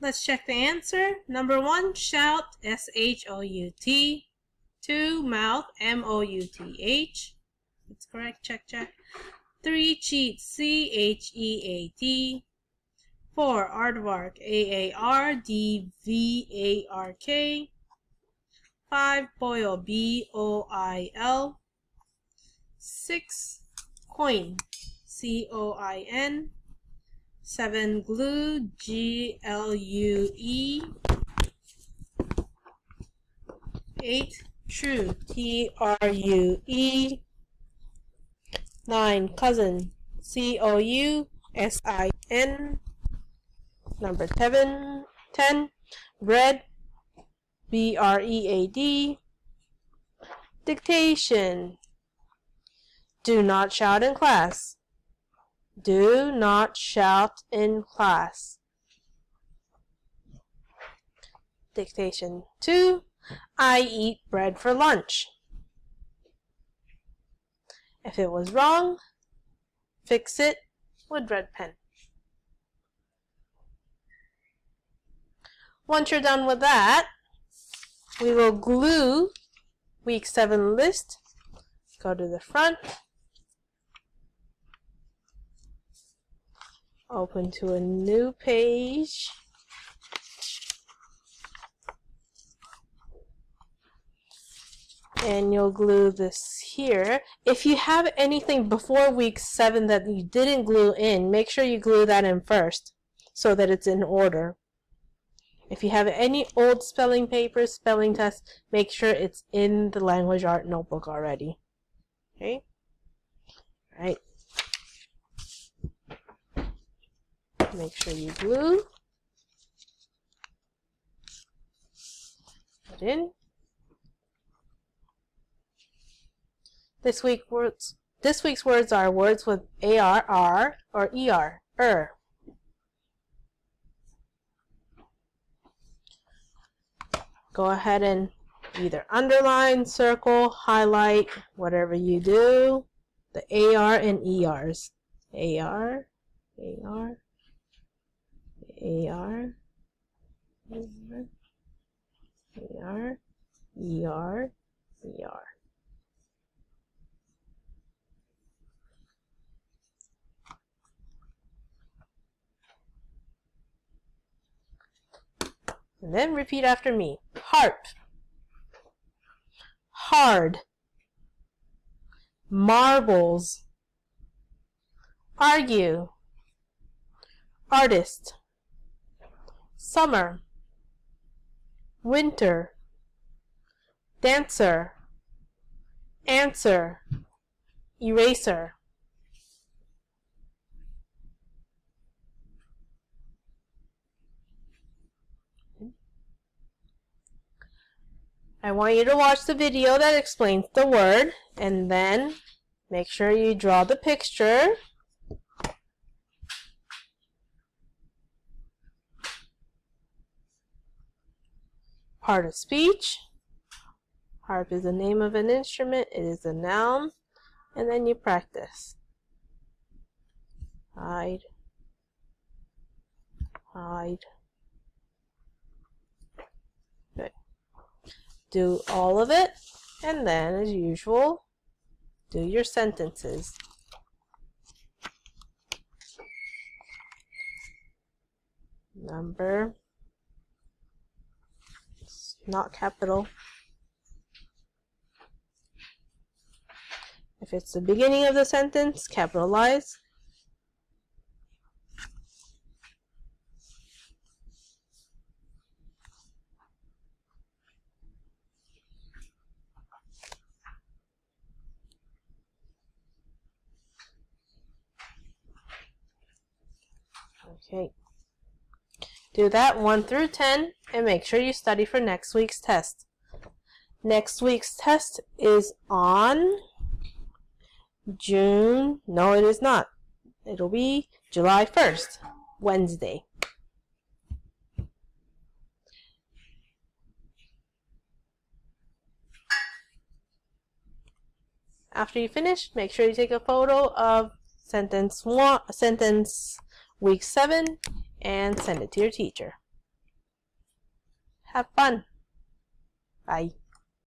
Let's check the answer. Number 1, shout, S-H-O-U-T. 2, mouth, M-O-U-T-H. That's correct. Check, check. 3, cheat, C-H-E-A-T. 4, aardvark, A-A-R-D-V-A-R-K. 5, boil, B-O-I-L. 6, coin, C-O-I-N. 7, glue, G-L-U-E. 8, true, T-R-U-E. 9, cousin, C-O-U-S-I-N. Number 10, bread, B-R-E-A-D. Dictation. Do not shout in class. Do not shout in class. Dictation 2. I eat bread for lunch. If it was wrong, fix it with red pen. Once you're done with that, we will glue week 7 list. Go to the front. Open to a new page. And you'll glue this here. If you have anything before week 7 that you didn't glue in, make sure you glue that in first so that it's in order. If you have any old spelling papers, spelling tests, make sure it's in the language art notebook already. Okay? All right. Make sure you glue it in. This week's words are words with ARR or ER. Go ahead and either underline, circle, highlight, whatever you do. The AR and ERs. AR, AR, AR, AR, ER, ER. And then repeat after me. Harp, hard, marbles, argue, artist, summer, winter, dancer, answer, eraser. I want you to watch the video that explains the word, and then make sure you draw the picture. Part of speech. Harp is the name of an instrument. It is a noun. And then you practice. Hide. Hide. Good. Do all of it, and then, as usual, do your sentences. Number, it's not capital. If it's the beginning of the sentence, capitalize. Okay. Do that 1 through 10 and make sure you study for next week's test. Next week's test is on no it is not. It'll be July 1st, Wednesday. After you finish, make sure you take a photo of sentence week 7 and send it to your teacher. Have fun. Bye.